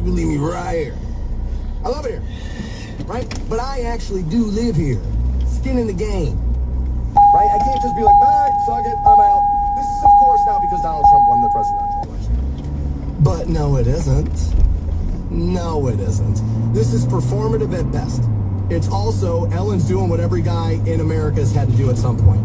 You leave me right here. I love it here, right? But I actually do live here. Skin in the game, right? I can't just be like, all right, suck it, I'm out. This is, of course, now because Donald Trump won the presidential election. But no, it isn't. No, it isn't. This is performative at best. It's also, Ellen's doing what every guy in America has had to do at some point.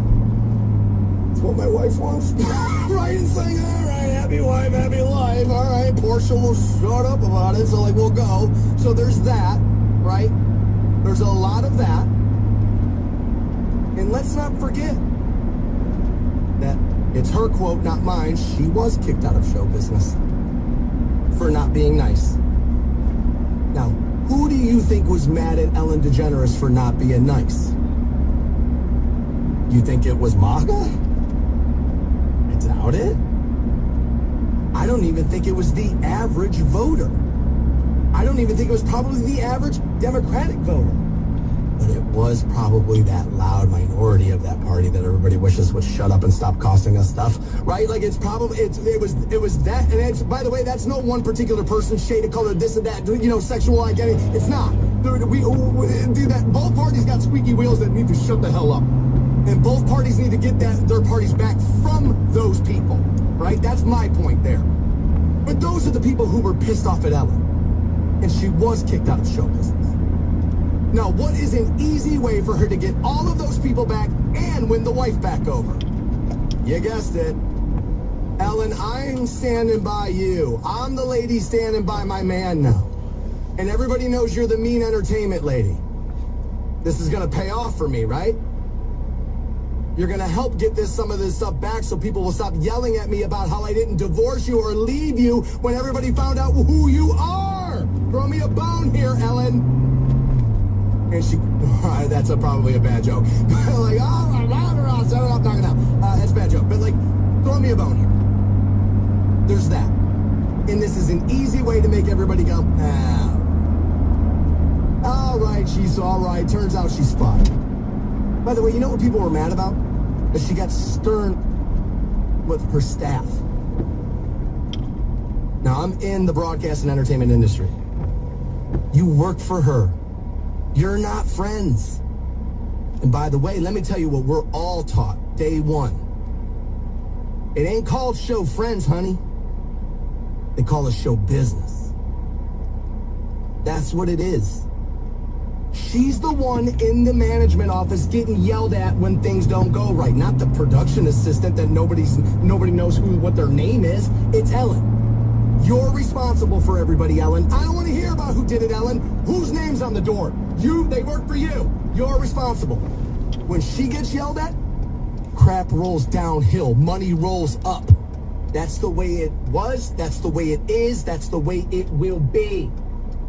It's what my wife wants. Right? And saying, all right, happy wife, happy life. All right, Portia will shut up about it, so, like, we'll go. So there's that, right? There's a lot of that. And let's not forget that it's her quote, not mine. She was kicked out of show business for not being nice. Now, who do you think was mad at Ellen DeGeneres for not being nice? You think it was MAGA? I doubt it. I don't even think it was the average voter. I don't even think it was probably the average Democratic voter. But it was probably that loud minority of that party that everybody wishes would shut up and stop costing us stuff, right? Like, it's probably, it was that, and it's, by the way, that's no one particular person, shade of color, this and that, you know, sexual identity. It's not. We do that. Both parties got squeaky wheels that need to shut the hell up. And both parties need to get their parties back from those people, right? That's my point there. But those are the people who were pissed off at Ellen. And she was kicked out of show business. Now, what is an easy way for her to get all of those people back and win the wife back over? You guessed it. Ellen, I'm standing by you. I'm the lady standing by my man now. And everybody knows you're the mean entertainment lady. This is going to pay off for me, right? You're going to help get some of this stuff back so people will stop yelling at me about how I didn't divorce you or leave you when everybody found out who you are. Throw me a bone here, Ellen. And she, that's probably a bad joke. Like, oh, set it up, knock it out. That's a bad joke. But, like, throw me a bone here. There's that. And this is an easy way to make everybody go, all right, she's all right. Turns out she's fine. By the way, you know what people were mad about? That she got stern with her staff. Now, I'm in the broadcast and entertainment industry. You work for her. You're not friends. And by the way, let me tell you what we're all taught day one. It ain't called show friends, honey. They call it show business. That's what it is. She's the one in the management office getting yelled at when things don't go right. Not the production assistant that nobody knows what their name is. It's Ellen. You're responsible for everybody, Ellen. I don't want to hear about who did it, Ellen. Whose name's on the door? They work for you. You're responsible. When she gets yelled at, crap rolls downhill. Money rolls up. That's the way it was. That's the way it is. That's the way it will be.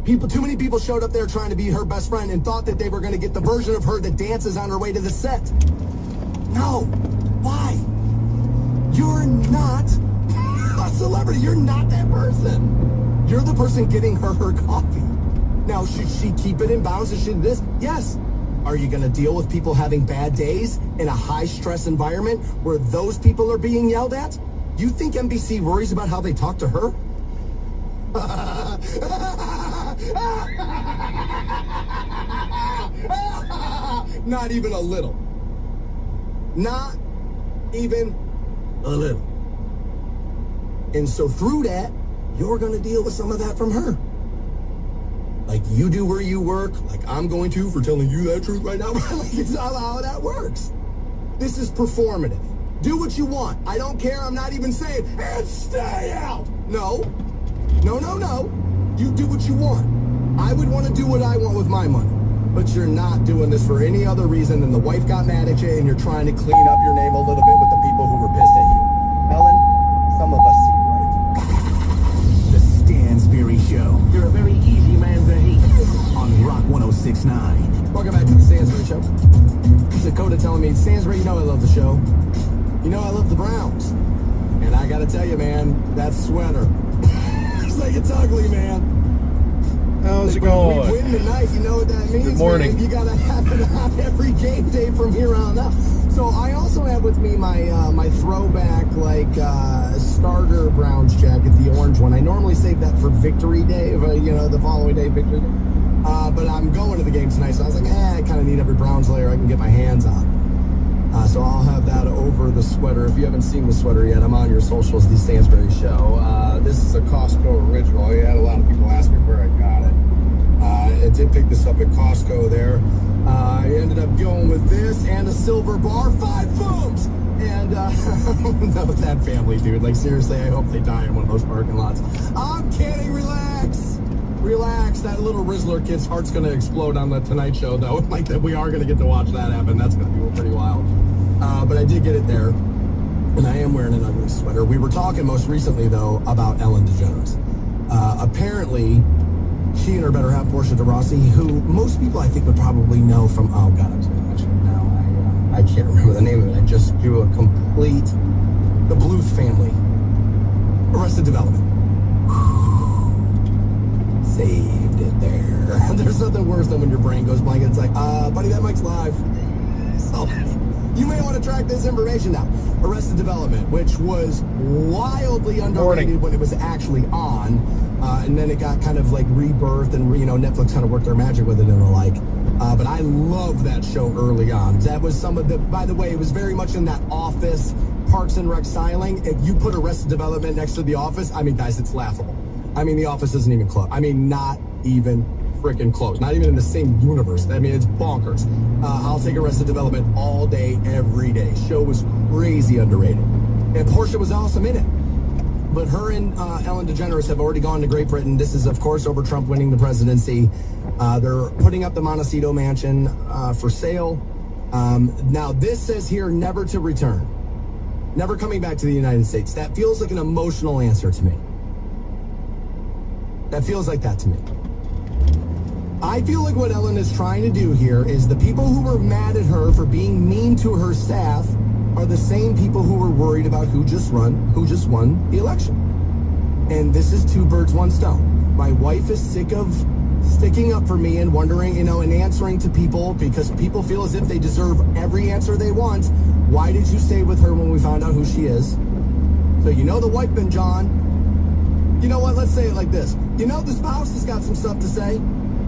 Too many people showed up there trying to be her best friend and thought that they were going to get the version of her that dances on her way to the set. No. Why? You're not a celebrity. You're not that person. You're the person getting her coffee. Now, should she keep it in bounds? Should this? Yes. Are you going to deal with people having bad days in a high-stress environment where those people are being yelled at? You think NBC worries about how they talk to her? Not even a little. Not even a little. And so through that, you're going to deal with some of that from her. Like you do where you work, like I'm going to for telling you that truth right now. Like it's not how that works. This is performative. Do what you want. I don't care. I'm not even saying, and stay out. No. No, no, no. You do what you want. I would want to do what I want with my money. But you're not doing this for any other reason than the wife got mad at you and you're trying to clean up your name a little bit with the people who were pissed at you. Ellen, some of us see right. The Stansberry Show. You're a very easy man to hate. On Rock 106.9. Welcome back to the Stansberry Show. Dakota telling me, Stansberry, you know I love the show. You know I love the Browns. And I gotta tell you, man, that sweater. It's like it's ugly, man. How's it going? We win tonight, you know what that means. Good morning. Man. You gotta have it on every game day from here on out. So I also have with me my throwback, starter Browns jacket, the orange one. I normally save that for Victory Day, the following day, Victory Day. But I'm going to the game tonight, so I was like, I kind of need every Browns layer I can get my hands on. So I'll have that over the sweater. If you haven't seen the sweater yet, I'm on your socials, the Stansbury Show. This is a Costco original. I had a lot of people ask me where I got it. I did pick this up at Costco there. I ended up going with this and a silver bar, 5 booms! And, that family, dude. Like, seriously, I hope they die in one of those parking lots. I'm kidding, relax! Relax, that little Rizzler kid's heart's gonna explode on the Tonight Show, though. Like, that we are gonna get to watch that happen. That's gonna be pretty wild. But I did get it there. And I am wearing an ugly sweater. We were talking most recently, though, about Ellen DeGeneres. Apparently, she and her better half, Portia de Rossi, who most people I think would probably know from, oh God, I'm just going to mention it now. I can't remember the name of it. I just drew a complete, the Bluth family. Arrested Development. Saved it there. There's nothing worse than when your brain goes blank and it's like, buddy, that mic's live. So, you may want to track this information down. Arrested Development, which was wildly underrated when it was actually on. And then it got kind of like rebirthed and, Netflix kind of worked their magic with it and the like. But I love that show early on. That was some of the, by the way, it was very much in that Office, Parks and Rec styling. If you put Arrested Development next to The Office, I mean, guys, it's laughable. I mean, The Office isn't even close. I mean, not even freaking close. Not even in the same universe. I mean, it's bonkers. I'll take Arrested Development all day, every day. Show was crazy underrated. And Portia was awesome in it. But her and Ellen DeGeneres have already gone to Great Britain. This is, of course, over Trump winning the presidency. They're putting up the Montecito mansion for sale. Now, this says here, never to return. Never coming back to the United States. That feels like an emotional answer to me. That feels like that to me. I feel like what Ellen is trying to do here is the people who were mad at her for being mean to her staff are the same people who were worried about who just won the election. And this is 2 birds, 1 stone. My wife is sick of sticking up for me and wondering, and answering to people because people feel as if they deserve every answer they want. Why did you stay with her when we found out who she is? So the wife been John. You know what? Let's say it like this. The spouse has got some stuff to say.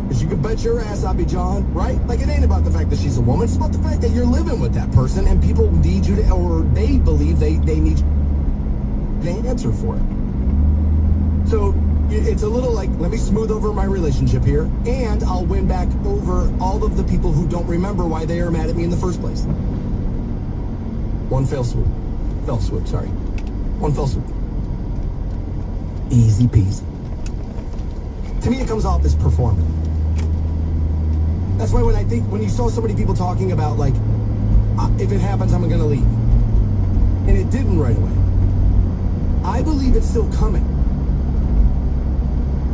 Because you can bet your ass I'll be John, right? Like, it ain't about the fact that she's a woman. It's about the fact that you're living with that person and people need you to, or they believe they need an answer for it. So it's a little like, let me smooth over my relationship here and I'll win back over all of the people who don't remember why they are mad at me in the first place. One fell swoop. Easy peasy. To me, it comes off as performative. That's why when you saw so many people talking about, like, if it happens, I'm going to leave. And it didn't right away. I believe it's still coming.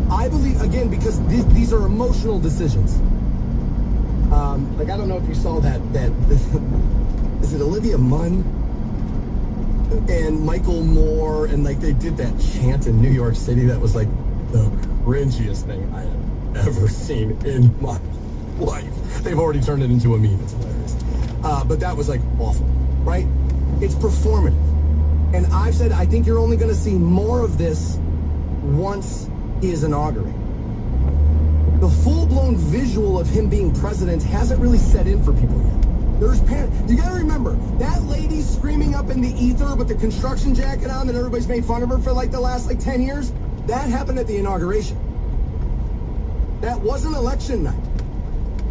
I believe, again, because these are emotional decisions. I don't know if you saw that is it Olivia Munn and Michael Moore, and, they did that chant in New York City that was, the cringiest thing I have ever seen in my life. They've already turned it into a meme. It's hilarious. But that was awful, right? It's performative. And I've said, I think you're only going to see more of this once he is inaugurated. The full-blown visual of him being president hasn't really set in for people yet. There's panic. You got to remember, that lady screaming up in the ether with the construction jacket on that everybody's made fun of her for the last 10 years, that happened at the inauguration. That wasn't election night.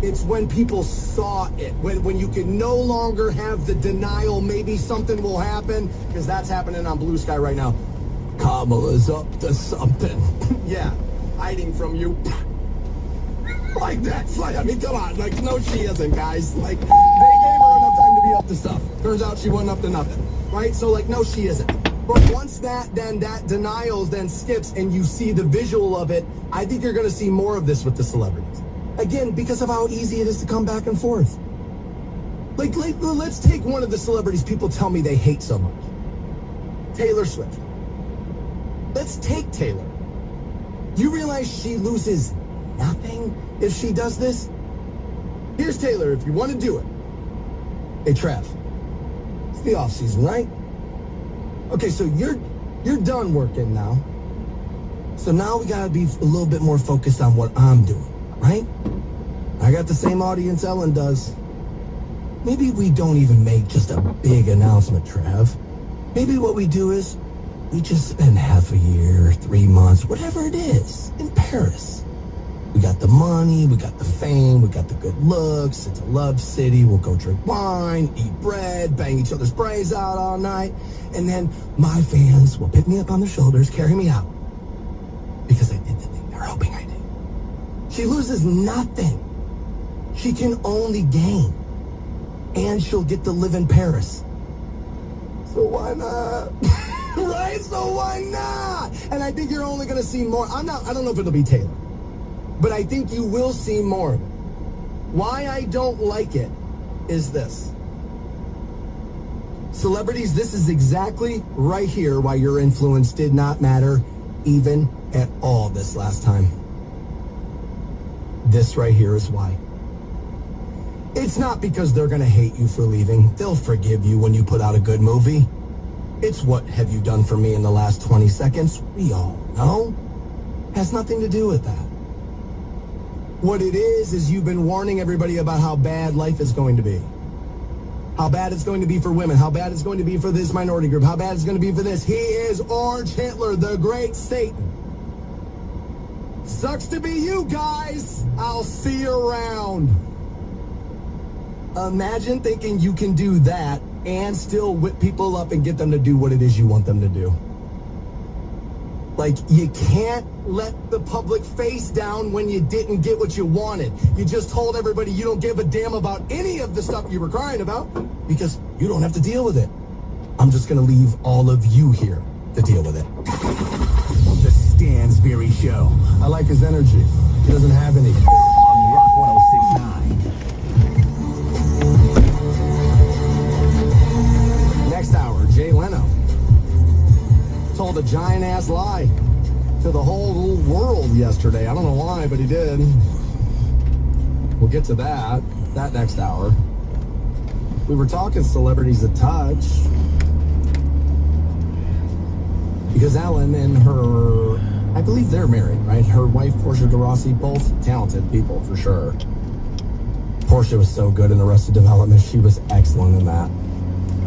It's when people saw it, when you can no longer have the denial, maybe something will happen, because that's happening on Blue Sky right now. Kamala's up to something. Yeah, hiding from you. That's I mean, come on. No, she isn't, guys. They gave her enough time to be up to stuff. Turns out she wasn't up to nothing, right? So, no, she isn't. But once that denial then skips and you see the visual of it, I think you're going to see more of this with the celebrities. Again, because of how easy it is to come back and forth. Let's take one of the celebrities people tell me they hate so much. Taylor Swift. Let's take Taylor. You realize she loses nothing if she does this? Here's Taylor, if you want to do it. Hey, Trev, It's the off season, right? Okay, so you're done working now. So now we gotta be a little bit more focused on what I'm doing, right? I got the same audience Ellen does. Maybe we don't even make just a big announcement, Trav. Maybe what we do is we just spend half a year, 3 months, whatever it is, in Paris. We got the money, we got the fame, we got the good looks. It's a love city. We'll go drink wine, eat bread, bang each other's brains out all night. And then my fans will pick me up on their shoulders, carry me out. Because I did the thing they're hoping I did. She loses nothing. She can only gain. And she'll get to live in Paris. So why not? Right? So why not? And I think you're only going to see more. I don't know if it'll be Taylor. But I think you will see more of it. Why I don't like it is this. Celebrities, this is exactly right here why your influence did not matter even at all this last time. This right here is why. It's not because they're going to hate you for leaving. They'll forgive you when you put out a good movie. It's what have you done for me in the last 20 seconds? We all know. Has nothing to do with that. What it is you've been warning everybody about how bad life is going to be. How bad it's going to be for women. How bad it's going to be for this minority group. How bad it's going to be for this. He is Orange Hitler, the great Satan. Sucks to be you guys. I'll see you around. Imagine thinking you can do that and still whip people up and get them to do what it is you want them to do. Like, you can't let the public face down when you didn't get what you wanted. You just told everybody you don't give a damn about any of the stuff you were crying about because you don't have to deal with it. I'm just going to leave all of you here to deal with it. The Stansberry Show. I like his energy. He doesn't have any. On Rock 1069. Next hour, Jay Leno told a giant-ass lie to the whole world yesterday. I don't know why, but he did. We'll get to that next hour. We were talking celebrities a touch. Because Ellen and her, I believe they're married, right? Her wife, Portia de Rossi, both talented people, for sure. Portia was so good in Arrested Development. She was excellent in that.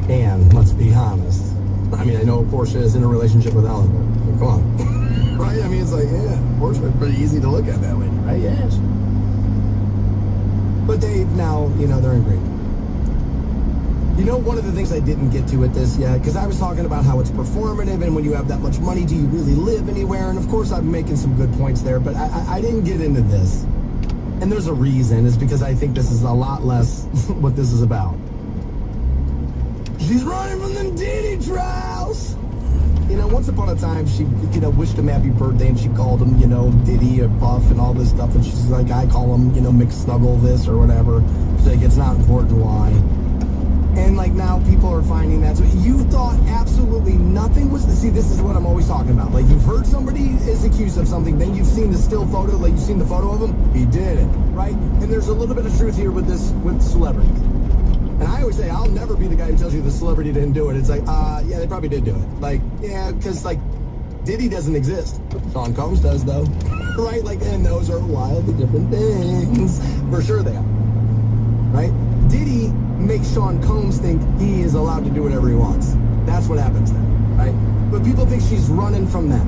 And let's be honest. I mean, I know Portia is in a relationship with Ellen, but come on. Right? I mean, it's like, yeah, Portia is pretty easy to look at, that lady, right? Yes. But they now, they're in agreement. One of the things I didn't get to with this yet, because I was talking about how it's performative, and when you have that much money, do you really live anywhere? And of course, I'm making some good points there, but I didn't get into this. And there's a reason. It's because I think this is a lot less what this is about. She's running from them Diddy trials. Once upon a time, she, wished him happy birthday, and she called him, Diddy or Puff and all this stuff. And she's like, I call him, McSnuggle this or whatever. She's like, it's not important why. And like now people are finding that. So you thought absolutely nothing was, see, this is what I'm always talking about. Like you've heard somebody is accused of something, then you've seen the still photo, like you've seen the photo of him, he did it, right? And there's a little bit of truth here with celebrities. And I always say, I'll never be the guy who tells you the celebrity didn't do it. It's like, yeah, they probably did do it. Like, yeah, because, like, Diddy doesn't exist. Sean Combs does, though. Right? Like, and those are wildly different things. For sure they are. Right? Diddy makes Sean Combs think he is allowed to do whatever he wants. That's what happens then. Right? But people think she's running from that.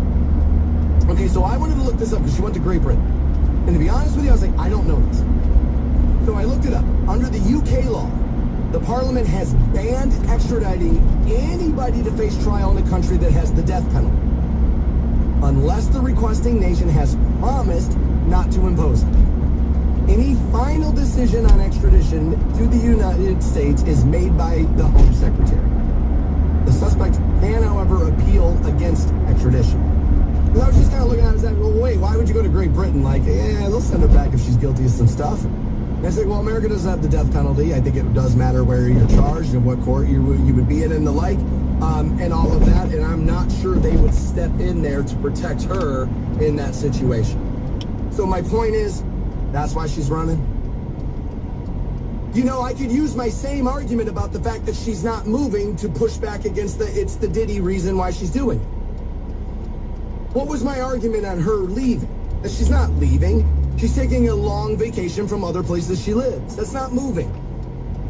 Okay, so I wanted to look this up because she went to Great Britain. And to be honest with you, I was like, I don't know this. So I looked it up. Under the UK law, the Parliament has banned extraditing anybody to face trial in a country that has the death penalty, unless the requesting nation has promised not to impose it. Any final decision on extradition to the United States is made by the Home Secretary. The suspect can, however, appeal against extradition. And I was just kind of looking at it and saying, well, wait, why would you go to Great Britain? Like, yeah, they'll send her back if she's guilty of some stuff. And I said, well, America doesn't have the death penalty. I think it does matter where you're charged and what court you would be in and the like, and all of that. And I'm not sure they would step in there to protect her in that situation. So my point is, that's why she's running. You know, I could use my same argument about the fact that she's not moving to push back against it's the Diddy reason why she's doing it. What was my argument on her leaving? That she's not leaving. She's taking a long vacation from other places she lives. That's not moving.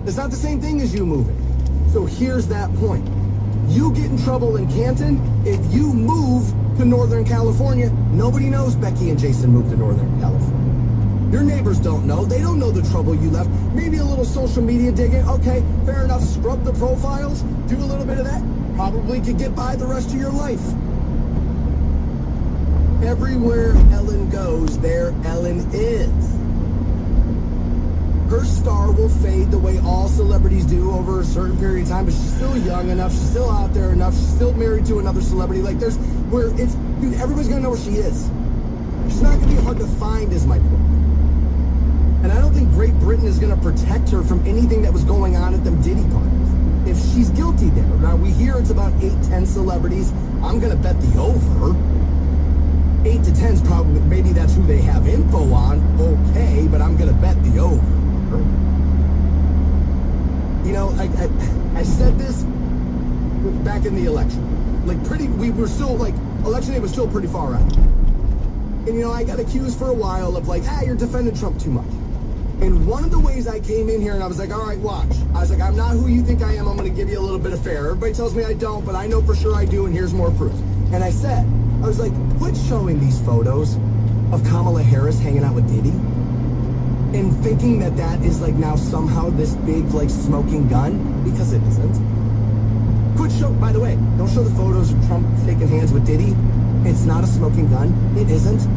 It's not the same thing as you moving. So here's that point. You get in trouble in Canton if you move to Northern California. Nobody knows Becky and Jason moved to Northern California. Your neighbors don't know. They don't know the trouble you left. Maybe a little social media digging. Okay, fair enough. Scrub the profiles. Do a little bit of that. Probably could get by the rest of your life. Everywhere Ellen goes, there Ellen is. Her star will fade the way all celebrities do over a certain period of time, but she's still young enough, she's still out there enough, she's still married to another celebrity. Like, dude, everybody's gonna know where she is. She's not gonna be hard to find, is my point. And I don't think Great Britain is gonna protect her from anything that was going on at them Diddy parties. If she's guilty there, now we hear it's about 8-10 celebrities. I'm gonna bet the over. 8 to 10's probably, maybe that's who they have info on, okay, but I'm gonna bet the over. You know, I said this back in the election. Like, we were still, like, election day was still pretty far out. And, you know, I got accused for a while of, like, you're defending Trump too much. And one of the ways I came in here and I was like, all right, watch. I was like, I'm not who you think I am. I'm going to give you a little bit of fair. Everybody tells me I don't, but I know for sure I do, and here's more proof. And I said, I was like, quit showing these photos of Kamala Harris hanging out with Diddy and thinking that that is, like, now somehow this big, like, smoking gun, because it isn't. Quit by the way, don't show the photos of Trump shaking hands with Diddy. It's not a smoking gun. It isn't.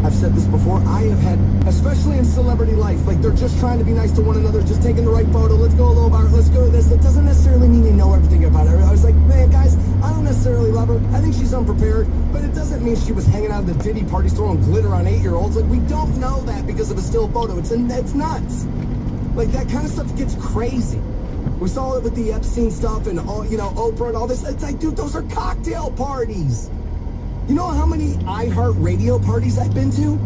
I've said this before. I have had, especially in celebrity life, like, they're just trying to be nice to one another, just taking the right photo. Let's go a little bar. Let's go to this. It doesn't necessarily mean you know everything about her. I was like, man, guys, I don't necessarily love her. I think she's unprepared, but it doesn't mean she was hanging out at the Diddy parties throwing glitter on 8-year-olds. Like, we don't know that because of a still photo. It's nuts. Like, that kind of stuff gets crazy. We saw it with the Epstein stuff and all, you know, Oprah and all this. It's like, dude, those are cocktail parties. You know how many iHeartRadio parties I've been to?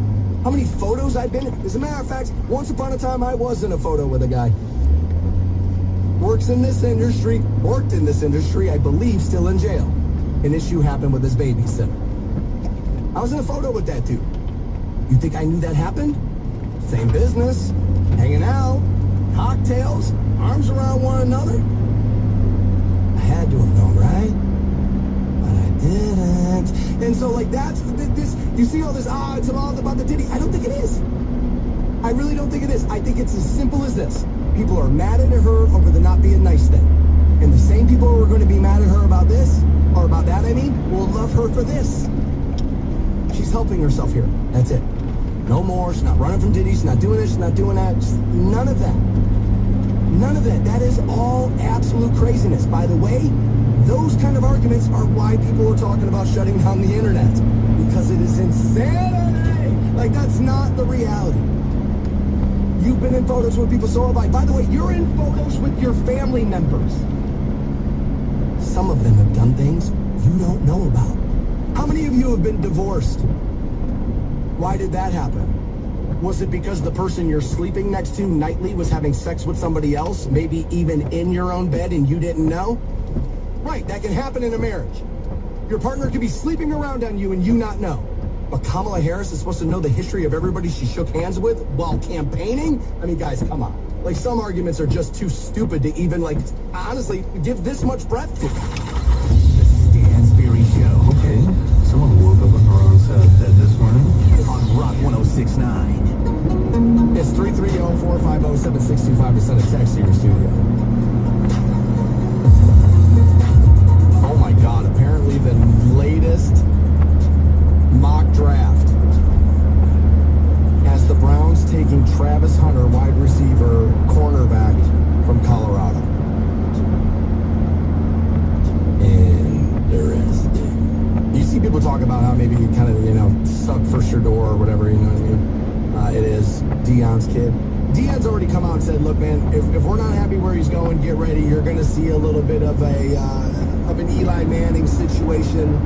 How many photos I've been in? As a matter of fact, once upon a time, I was in a photo with a guy. Worked in this industry, I believe, still in jail. An issue happened with his babysitter. I was in a photo with that dude. You think I knew that happened? Same business, hanging out, cocktails, arms around one another. I had to have known, right? Didn't. And so, like, that's this. You see all this, it's all about the Diddy. I don't think it is. I really don't think it is. I think it's as simple as this. People are mad at her over the not being nice thing. And the same people who are going to be mad at her about this, or about that, will love her for this. She's helping herself here. That's it. No more. She's not running from Diddy. She's not doing this. She's not doing that. Just none of that. None of that. That is all absolute craziness. By the way, those kind of arguments are why people are talking about shutting down the internet. Because it is insanity. Like, that's not the reality. You've been in photos with people, so have I. By the way, you're in photos with your family members. Some of them have done things you don't know about. How many of you have been divorced? Why did that happen? Was it because the person you're sleeping next to nightly was having sex with somebody else, maybe even in your own bed, and you didn't know? Right, that can happen in a marriage. Your partner could be sleeping around on you and you not know. But Kamala Harris is supposed to know the history of everybody she shook hands with while campaigning? I mean, guys, come on. Like, some arguments are just too stupid to even, like, honestly, give this much breath to. The Stansberry Show. Okay, someone woke up on the wrong side of bed this morning. On Rock 106.9. It's 330-450-7625 to send a text to your studio. Oh my God, apparently the latest mock draft has the Browns taking Travis Hunter, wide receiver, cornerback from Colorado. Interesting. You see people talk about how maybe he kind of, suck for Shador or whatever, you know what I mean? It is Deion's kid. Deion's already come out and said, look, man, if we're not happy where he's going, get ready. You're going to see a little bit of an Eli Manning situation.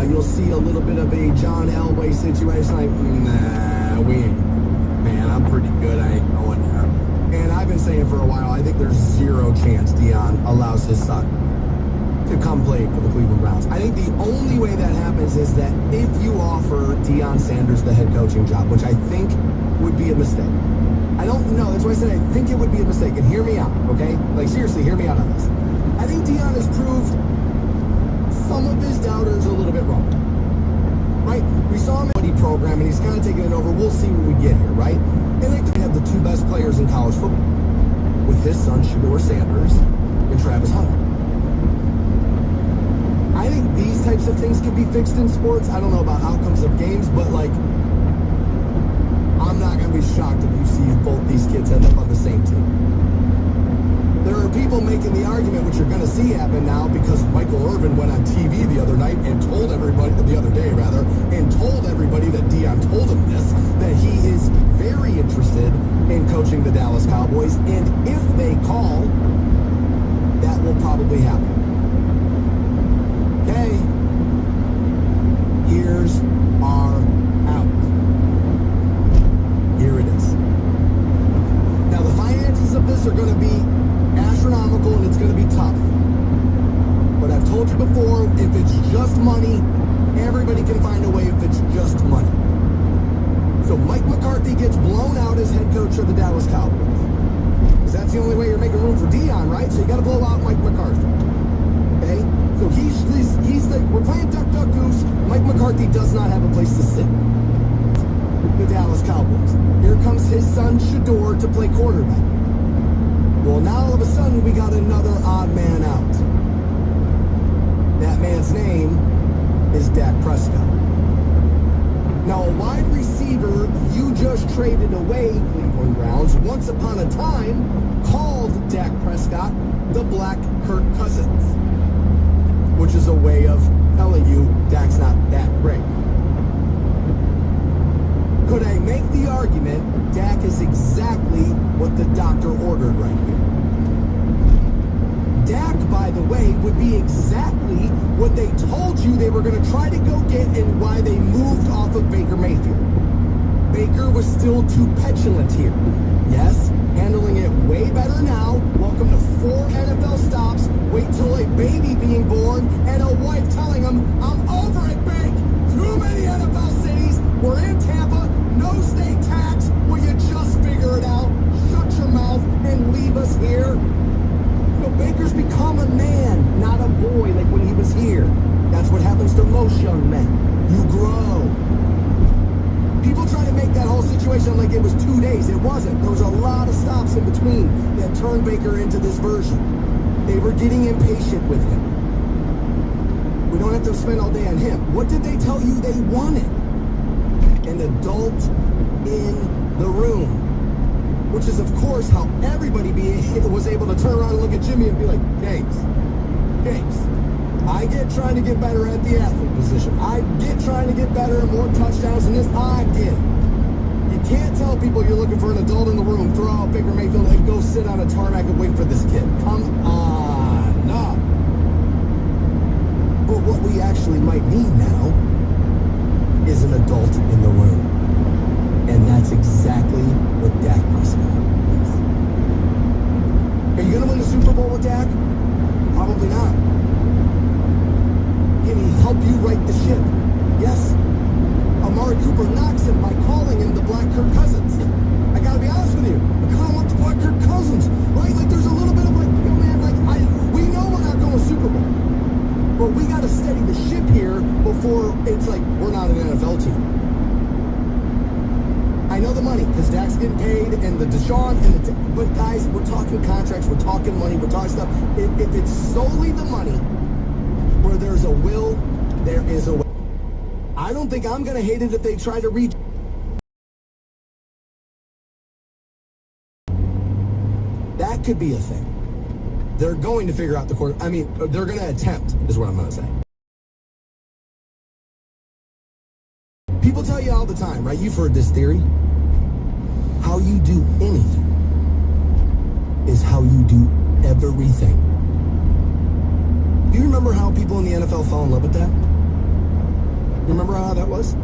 You'll see a little bit of a John Elway situation. Like, nah, we ain't. man, I'm pretty good. I ain't going there. And I've been saying for a while, I think there's zero chance Deion allows his son to come play for the Cleveland Browns. I think the only way that happens is that if you offer Deion Sanders the head coaching job, which I think would be a mistake. I don't know. That's why I said I think it would be a mistake. And hear me out, okay? Like, seriously, hear me out on this. I think Deion has proved some of his doubters a little bit wrong. Right? We saw him in the program, and he's kind of taking it over. We'll see when we get here, right? And they have the two best players in college football with his son, Shedeur Sanders, and Travis Hunter. I think these types of things can be fixed in sports. I don't know about outcomes of games, but, like, I'm not going to be shocked if you see both these kids end up on the same team. There are people making the argument, which you're going to see happen now, because Michael Irvin went on TV the other night and told everybody, the other day rather, and told everybody that Deion told him this, that he is very interested in coaching the Dallas Cowboys, and if they call, that will probably happen. Okay, here's our out. Here it is. Now, the finances of this are going to be astronomical, and it's going to be tough. But I've told you before, if it's just money, everybody can find a way if it's just money. So Mike McCarthy gets blown out as head coach of the Dallas Cowboys. Because that's the only way you're making room for Deion, right? So you got to blow out Mike McCarthy. Okay? So he's like, we're playing duck, duck, goose. Mike McCarthy does not have a place to sit. The Dallas Cowboys. Here comes his son, Shedeur, to play quarterback. Well, now all of a sudden, we got another odd man out. That man's name is Dak Prescott. Now, a wide receiver you just traded away, Cleveland Browns, once upon a time, called Dak Prescott the Black Kirk Cousins, which is a way of telling you Dak's not that great. Could I make the argument Dak is exactly what the doctor ordered right here? Dak, by the way, would be exactly what they told you they were going to try to go get and why they moved off of Baker Mayfield. Baker was still too petulant here. Yes, handling it way better now. Welcome to 4 NFL stops. Wait till a baby being born and a wife telling him, I'm over it, Bake. Too many NFL cities. We're in Tampa. No state tax. Will you just figure it out? Shut your mouth and leave us here. So Baker's become a man, not a boy like when he was here. That's what happens to most young men. You grow. People try to make that whole situation like it was 2 days. It wasn't. There was a lot of stops in between that turned Baker into this version. They were getting impatient with him. We don't have to spend all day on him. What did they tell you they wanted? An adult in the room. Which is, of course, how everybody was able to turn around and look at Jimmy and be like, James, I get trying to get better at the athlete position. I get trying to get better and more touchdowns than this. I get it. You can't tell people you're looking for an adult in the room, throw out Baker Mayfield, and go sit on a tarmac and wait for this kid. Come on up. But what we actually might need now is an adult in the room. And that's exactly what Dak Prescott is. Are you going to win the Super Bowl with Dak? Probably not. Can he help you right the ship? Yes. Amari Cooper knocks him by calling him the Black Kirk Cousins. I got to be honest with you. I kind of want the Black Kirk Cousins, right? Like, there's a little bit of like, yo, man, like, we know we're not going Super Bowl. But we got to steady the ship here before it's like, we're not an NFL team. I know the money, because Dak's getting paid, and the Deshaun, but guys, we're talking contracts, we're talking money, we're talking stuff. If it's solely the money, where there's a will, there is a way. I don't think I'm going to hate it if they try to reach. That could be a thing. They're going to figure out the quarter. I mean, they're going to attempt, is what I'm going to say. People tell you all the time, right? You've heard this theory. How you do anything is how you do everything. Do you remember how people in the NFL fell in love with that? You remember how that was?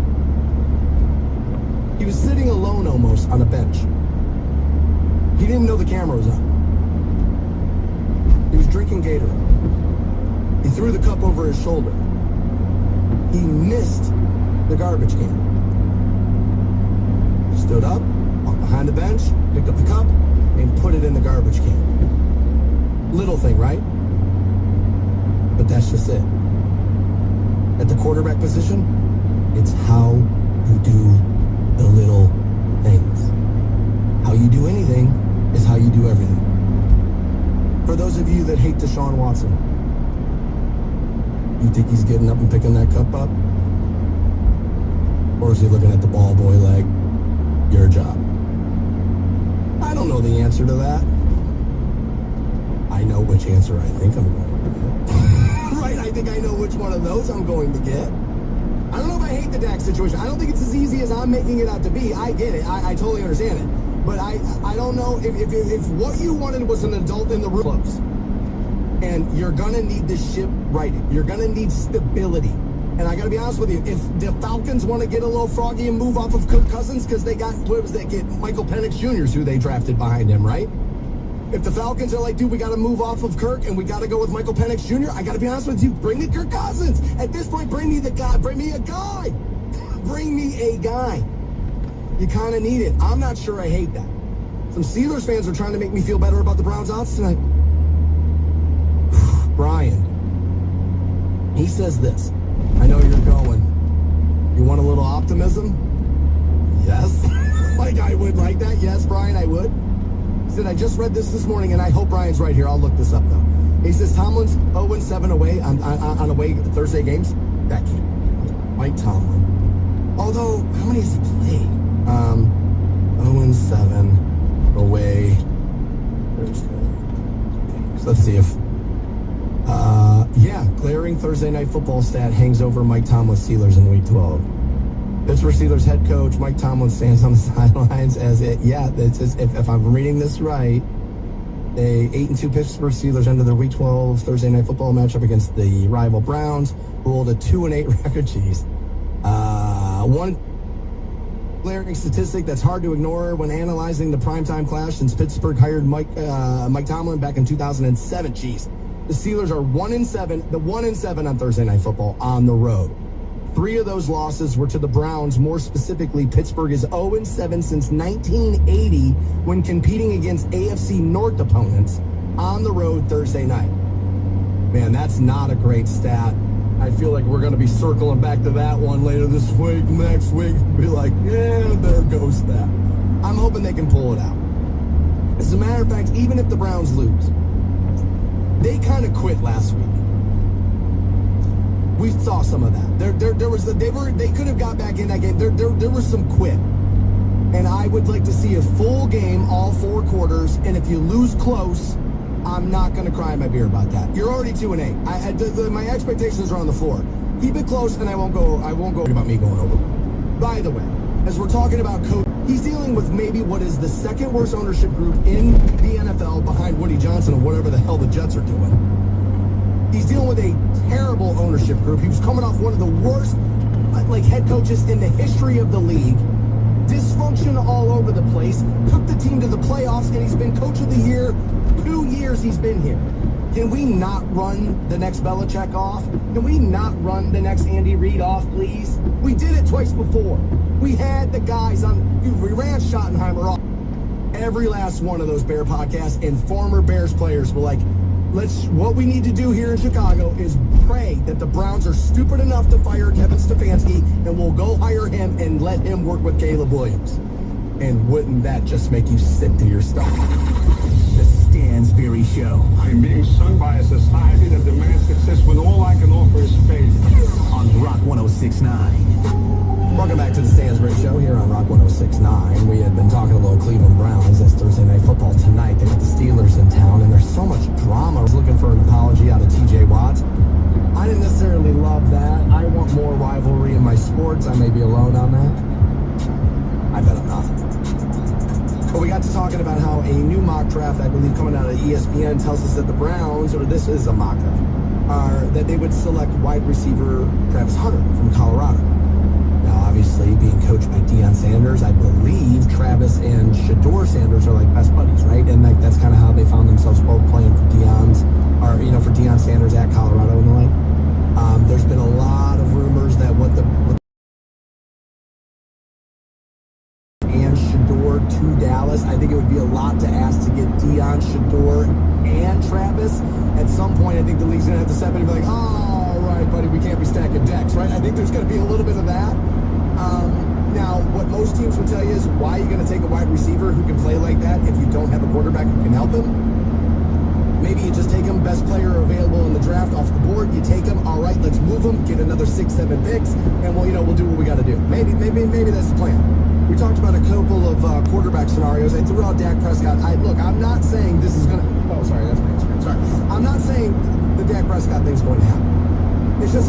He was was sitting alone almost on a bench. He didn't know the camera was on. He was drinking Gatorade. He threw the cup over his shoulder. He missed the garbage can. Stood up, walked behind the bench, picked up the cup, and put it in the garbage can. Little thing, right? But that's just it. At the quarterback position, it's how you do the little things. How you do anything is how you do everything. For those of you that hate Deshaun Watson, you think he's getting up and picking that cup up? Or is he looking at the ball boy like, your job? I don't know the answer to that. I know which answer I think I'm going to get. Right, I think I know which one of those I'm going to get. I don't know if I hate the Dak situation. I don't think it's as easy as I'm making it out to be. I get it. I totally understand it. But I don't know if what you wanted was an adult in the room close. And you're going to need this ship righted. You're going to need stability. And I got to be honest with you, if the Falcons want to get a little froggy and move off of Kirk Cousins because they got, what was that kid, Michael Penix Jr. is who they drafted behind him, right? If the Falcons are like, dude, we got to move off of Kirk and we got to go with Michael Penix Jr., I got to be honest with you, bring me Kirk Cousins. At this point, bring me the guy. Bring me a guy. Bring me a guy. You kind of need it. I'm not sure I hate that. Some Steelers fans are trying to make me feel better about the Browns' odds tonight. Brian, he says this. I know you're going, you want a little optimism? Yes. Like I would like that. Yes, Brian, I would. He said, I just read this morning, and I hope Brian's right here. I'll look this up, though. He says, Tomlin's 0-7 away on away Thursday games. That can't be Mike Tomlin. Although, how many has he played? 0-7 away Thursday games. Let's see if... yeah, glaring Thursday night football stat hangs over Mike Tomlin's Steelers in Week 12. Pittsburgh Steelers head coach Mike Tomlin stands on the sidelines as it. Yeah, if I'm reading this right, they 8-2 Pittsburgh Steelers ended their Week 12 Thursday night football matchup against the rival Browns, who hold a 2-8 record. Jeez, one glaring statistic that's hard to ignore when analyzing the primetime clash since Pittsburgh hired Mike Tomlin back in 2007. Jeez. The Steelers are 1-7, the 1-7 on Thursday Night Football on the road. 3 of those losses were to the Browns. More specifically, Pittsburgh is 0-7 since 1980 when competing against AFC North opponents on the road Thursday night. Man, that's not a great stat. I feel like we're going to be circling back to that one later this week, next week. Be like, yeah, there goes that. I'm hoping they can pull it out. As a matter of fact, even if the Browns lose, they kind of quit last week. We saw some of that. They could have got back in that game. There was some quit. And I would like to see a full game, all 4 quarters. And if you lose close, I'm not going to cry in my beer about that. You're already 2-8. My expectations are on the floor. Keep it close, and I won't go about me going over. By the way, as we're talking about coach, he's dealing with maybe what is the second worst ownership group in the NFL behind Woody Johnson and whatever the hell the Jets are doing. He's dealing with a terrible ownership group. He was coming off one of the worst head coaches in the history of the league. Dysfunction all over the place. Took the team to the playoffs, and he's been coach of the year 2 years he's been here. Can we not run the next Belichick off? Can we not run the next Andy Reid off, please? We did it twice before. We had the guys on, dude, we ran Schottenheimer off. Every last one of those Bear podcasts and former Bears players were like, what we need to do here in Chicago is pray that the Browns are stupid enough to fire Kevin Stefanski, and we'll go hire him and let him work with Caleb Williams. And wouldn't that just make you sick to your stomach? The Stansberry Show. I'm being sung by a society that demands success when all I can offer is faith. On Rock 106.9. Welcome back to the Stansberry Show here on Rock 106.9. We had been talking a little Cleveland Browns as Thursday Night Football tonight. They got the Steelers in town, and there's so much drama. I was looking for an apology out of TJ Watt. I didn't necessarily love that. I want more rivalry in my sports. I may be alone on that. I bet I'm not. But we got to talking about how a new mock draft, I believe, coming out of ESPN tells us that the Browns, or this is a mock draft, that they would select wide receiver Travis Hunter from Colorado. Now, obviously, being coached by Deion Sanders, I believe Travis and Shador Sanders are like best buddies, right? And like that's kind of how they found themselves both playing for for Deion Sanders at Colorado and the like. There's been a lot of rumors that what and Shador to Dallas. I think it would be a lot to ask to get Deion, Shador, and Travis. At some point, I think the league's going to have to step in and be like, all right, buddy, we can't be stacking decks, right? I think there's going to be a little bit of that. Now, what most teams will tell you is why are you going to take a wide receiver who can play like that if you don't have a quarterback who can help him? Maybe you just take him, best player available in the draft off the board. You take him, all right, let's move him, get another 6-7 picks, and we'll do what we got to do. Maybe that's the plan. We talked about a couple of quarterback scenarios. I threw out Dak Prescott. Look, I'm not saying this is going to... Oh, sorry, that's my screen. Sorry. I'm not saying the Dak Prescott thing's going to happen. It's just...